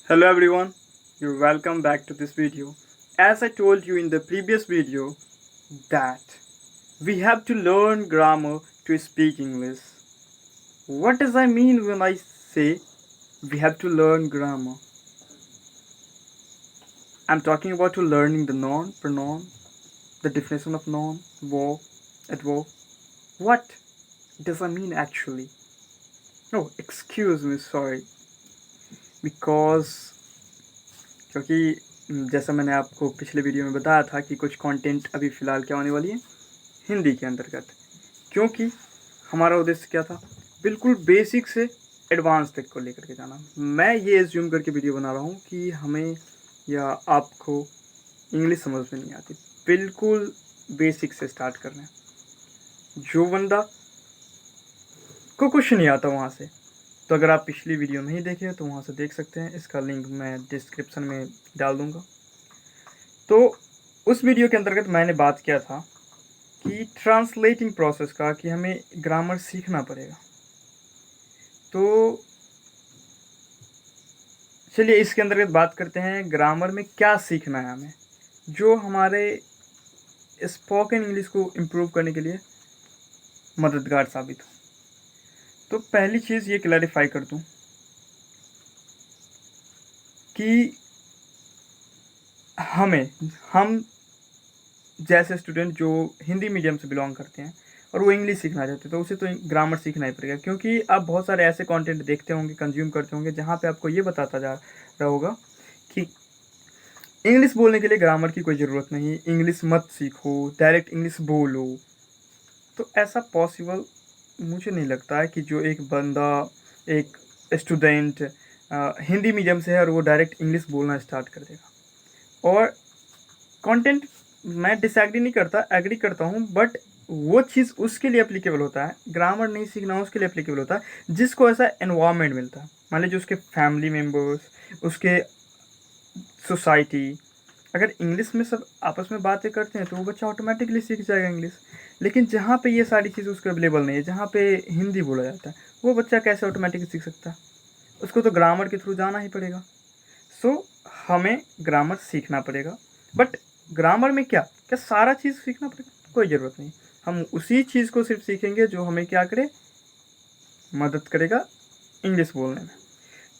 Hello everyone, you're welcome back to this video. As I told you in the previous video that we have to learn grammar to speak English. What does I mean when I say we have to learn grammar? I'm talking about to learning the noun, pronoun, the definition of noun, verb, adverb. What does I mean actually? No, excuse me, sorry. Because क्योंकि जैसा मैंने आपको पिछले video में बताया था कि कुछ कंटेंट अभी फ़िलहाल क्या होने वाली है हिंदी के अंतर्गत, क्योंकि हमारा उद्देश्य क्या था, बिल्कुल बेसिक से एडवांस तक को लेकर के जाना। मैं ये एज्यूम करके वीडियो बना रहा हूँ कि हमें या आपको इंग्लिश समझ में नहीं आती, बिल्कुल बेसिक से स्टार्ट करना है। जो बंदा को कुछ नहीं आता वहाँ से, तो अगर आप पिछली वीडियो नहीं देखे तो वहाँ से देख सकते हैं, इसका लिंक मैं डिस्क्रिप्शन में डाल दूँगा। तो उस वीडियो के अंतर्गत मैंने बात किया था कि ट्रांसलेटिंग प्रोसेस का, कि हमें ग्रामर सीखना पड़ेगा। तो चलिए इसके अंतर्गत बात करते हैं ग्रामर में क्या सीखना है हमें, जो हमारे स्पोकन इंग्लिश को इम्प्रूव करने के लिए मददगार साबित हो। तो पहली चीज़ ये क्लैरिफाई कर दूं कि हम जैसे स्टूडेंट जो हिंदी मीडियम से बिलोंग करते हैं और वो इंग्लिश सीखना चाहते हैं, तो उसे तो ग्रामर सीखना ही पड़ेगा, क्योंकि आप बहुत सारे ऐसे कंटेंट देखते होंगे, कंज्यूम करते होंगे, जहाँ पे आपको ये बताता जा रहा होगा कि इंग्लिश बोलने के लिए ग्रामर की कोई ज़रूरत नहीं, इंग्लिश मत सीखो, डायरेक्ट इंग्लिश बोलो। तो ऐसा पॉसिबल मुझे नहीं लगता है कि जो एक बंदा, एक स्टूडेंट हिंदी मीडियम से है और वो डायरेक्ट इंग्लिश बोलना स्टार्ट कर देगा। और कंटेंट मैं डिसएग्री नहीं करता, एग्री करता हूँ, बट वो चीज़ उसके लिए एप्लीकेबल होता है, ग्रामर नहीं सीखना उसके लिए एप्लीकेबल होता है जिसको ऐसा एनवायरनमेंट मिलता है। मान लीजिए उसके फैमिली मेम्बर्स, उसके सोसाइटी, अगर इंग्लिश में सब आपस में बातें करते हैं तो वो बच्चा ऑटोमेटिकली सीख जाएगा इंग्लिश। लेकिन जहाँ पे ये सारी चीज़ उसको अवेलेबल नहीं है, जहाँ पे हिंदी बोला जाता है, वो बच्चा कैसे ऑटोमेटिकली सीख सकता है? उसको तो ग्रामर के थ्रू जाना ही पड़ेगा। सो हमें ग्रामर सीखना पड़ेगा, बट ग्रामर में क्या क्या सारा चीज़ सीखना पड़ेगा? कोई ज़रूरत नहीं। हम उसी चीज़ को सिर्फ सीखेंगे जो हमें क्या करे, मदद करेगा इंग्लिश बोलने में।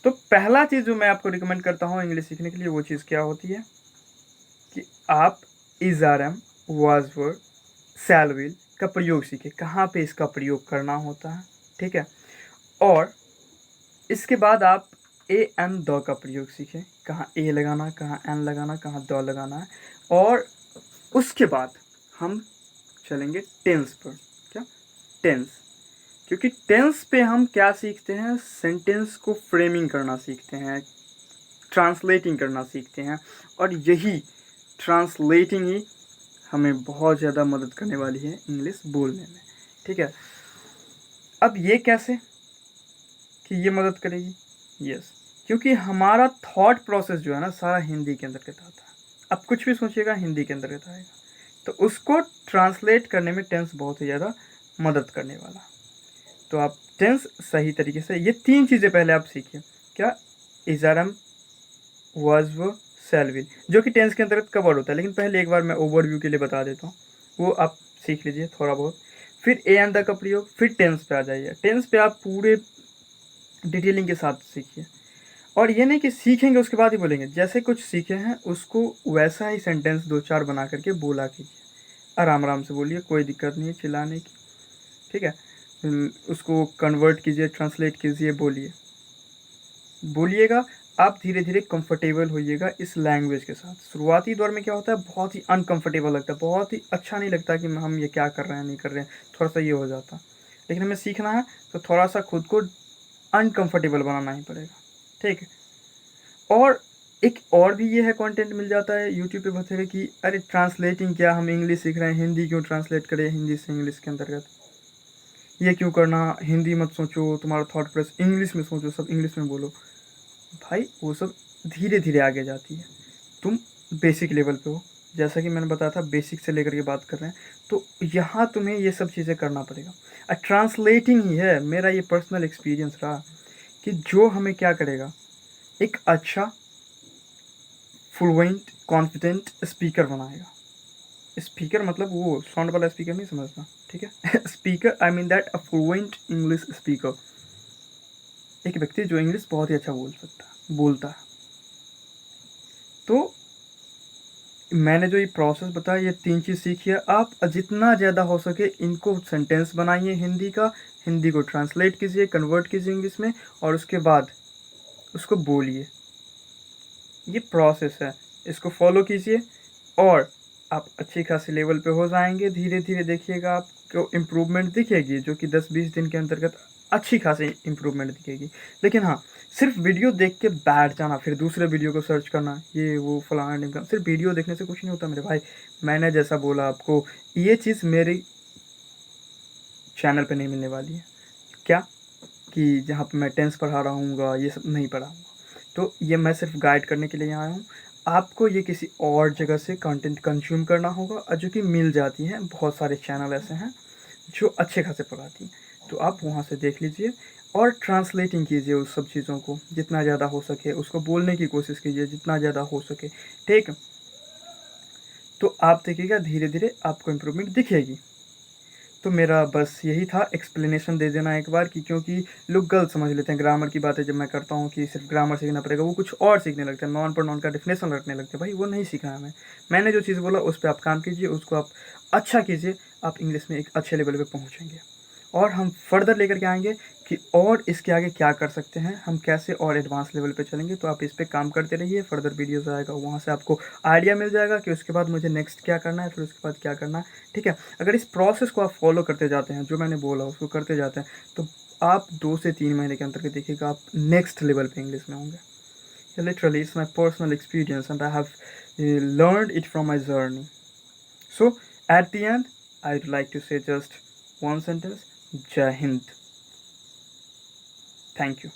तो पहला चीज़ जो मैं आपको रिकमेंड करता हूँ इंग्लिश सीखने के लिए, वो चीज़ क्या होती है कि आप is are am, was were, shall will का प्रयोग सीखें, कहाँ पे इसका प्रयोग करना होता है, ठीक है। और इसके बाद आप ए एन द का प्रयोग सीखें, कहाँ ए लगाना, कहाँ एन लगाना, कहाँ द लगाना है। और उसके बाद हम चलेंगे टेंस पर। क्या? टेंस। क्योंकि टेंस पे हम क्या सीखते हैं, सेंटेंस को फ्रेमिंग करना सीखते हैं, ट्रांसलेटिंग करना सीखते हैं, और यही ट्रांसलेटिंग ही हमें बहुत ज़्यादा मदद करने वाली है इंग्लिश बोलने में, ठीक है। अब ये कैसे कि ये मदद करेगी? यस, क्योंकि हमारा थॉट प्रोसेस जो है ना, सारा हिंदी के अंतर्गत आता है। अब कुछ भी सोचिएगा हिंदी के अंतर्गत आएगा, तो उसको ट्रांसलेट करने में टेंस बहुत ही ज़्यादा मदद करने वाला। तो आप टेंस सही तरीके से, ये तीन चीज़ें पहले आप सीखिए। क्या? इज़ारम, वाज व, शैल विल, जो कि टेंस के अंतर्गत कवर होता है, लेकिन पहले एक बार मैं ओवरव्यू के लिए बता देता हूँ, वो आप सीख लीजिए थोड़ा बहुत। फिर ए एंड द का प्रयोग, फिर टेंस पे आ जाइए। टेंस पे आप पूरे डिटेलिंग के साथ सीखिए, और ये नहीं कि सीखेंगे उसके बाद ही बोलेंगे, जैसे कुछ सीखे हैं उसको वैसा ही सेंटेंस दो चार बना करके बोला कीजिए, आराम आराम से बोलिए, कोई दिक्कत नहीं है चिल्लाने की, ठीक है। उसको कन्वर्ट कीजिए, ट्रांसलेट कीजिए, बोलिएगा। आप धीरे धीरे कंफर्टेबल होइएगा इस लैंग्वेज के साथ। शुरुआती दौर में क्या होता है, बहुत ही अनकंफर्टेबल लगता है, बहुत ही अच्छा नहीं लगता कि हम ये क्या कर रहे हैं, नहीं कर रहे हैं, थोड़ा सा ये हो जाता। लेकिन हमें सीखना है तो थोड़ा सा खुद को अनकंफर्टेबल बनाना ही पड़ेगा, ठीक है। और एक और भी ये है, कंटेंट मिल जाता है यूट्यूब पे बतेरे कि अरे ट्रांसलेटिंग क्या, हम इंग्लिश सीख रहे हैं, हिंदी क्यों ट्रांसलेट करें हिंदी से इंग्लिश के अंतर्गत, ये क्यों करना, हिंदी मत सोचो, तुम्हारा थॉट प्रोसेस इंग्लिश में सोचो, सब इंग्लिश में बोलो। भाई वो सब धीरे धीरे आगे जाती है, तुम बेसिक लेवल पे हो, जैसा कि मैंने बताया था बेसिक से लेकर के बात कर रहे हैं, तो यहाँ तुम्हें ये सब चीज़ें करना पड़ेगा। ट्रांसलेटिंग ही है, मेरा ये पर्सनल एक्सपीरियंस रहा कि जो हमें क्या करेगा, एक अच्छा फ्लुएंट कॉन्फिडेंट स्पीकर बनाएगा। स्पीकर मतलब वो साउंड वाला स्पीकर नहीं समझना, ठीक है। Speaker I mean that a fluent English speaker, एक व्यक्ति जो इंग्लिश बहुत ही अच्छा बोलता है। तो मैंने जो ये प्रोसेस बताया, ये 3 चीज़ सीखी है। आप जितना ज़्यादा हो सके इनको सेंटेंस बनाइए हिंदी का, हिंदी को ट्रांसलेट कीजिए, कन्वर्ट कीजिए इंग्लिश में, और उसके बाद उसको बोलिए। ये प्रोसेस है, इसको फॉलो कीजिए और आप अच्छी खासी लेवल पे हो जाएंगे। धीरे धीरे देखिएगा आपको इम्प्रूवमेंट दिखेगी, जो कि 10-20 दिन के अंतर्गत अच्छी खासी इम्प्रूवमेंट दिखेगी। लेकिन हाँ, सिर्फ वीडियो देख के बैठ जाना, फिर दूसरे वीडियो को सर्च करना, ये वो फलाना ढिमका, सिर्फ वीडियो देखने से कुछ नहीं होता मेरे भाई। मैंने जैसा बोला आपको, ये चीज़ मेरी चैनल पे नहीं मिलने वाली है। क्या कि जहाँ पे मैं टेंस पढ़ा रहा हूँगा, ये सब नहीं पढ़ाऊँगा। तो ये मैं सिर्फ गाइड करने के लिए यहाँ आया हूँ। आपको ये किसी और जगह से कंटेंट कंज्यूम करना होगा, और जो कि मिल जाती हैं, बहुत सारे चैनल ऐसे हैं जो अच्छे खासे पढ़ाती हैं, तो आप वहाँ से देख लीजिए और ट्रांसलेटिंग कीजिए उस सब चीज़ों को जितना ज़्यादा हो सके, उसको बोलने की कोशिश कीजिए जितना ज़्यादा हो सके, ठीक। तो आप देखिएगा धीरे धीरे आपको इम्प्रूवमेंट दिखेगी। तो मेरा बस यही था, एक्सप्लेनेशन दे देना एक बार, कि क्योंकि लोग गलत समझ लेते हैं ग्रामर की बातें जब मैं करता हूँ कि सिर्फ ग्रामर सीखना पड़ेगा, वो कुछ और सीखने लगते हैं, नॉन पर नॉन का डेफिनेशन रखने लगते हैं। भाई वो नहीं सीखा है हमें। मैंने जो चीज़ बोला उस पर आप काम कीजिए, उसको आप अच्छा कीजिए, आप इंग्लिश में एक अच्छे लेवल पर पहुँचेंगे। और हम फर्दर लेकर के आएंगे कि और इसके आगे क्या कर सकते हैं, हम कैसे और एडवांस लेवल पे चलेंगे। तो आप इस पे काम करते रहिए, फर्दर वीडियोस आएगा, वहाँ से आपको आइडिया मिल जाएगा कि उसके बाद मुझे नेक्स्ट क्या करना है, फिर उसके बाद क्या करना है, ठीक है। अगर इस प्रोसेस को आप फॉलो करते जाते हैं, जो मैंने बोला उसको करते जाते हैं, तो आप 2 से 3 महीने के अंदर के देखिएगा आप नेक्स्ट लेवल पे इंग्लिश में होंगे। Literally it's my personal experience and I have learned it from my journey. So, at the end, I'd like to say just one sentence: Jai Hind. Thank you.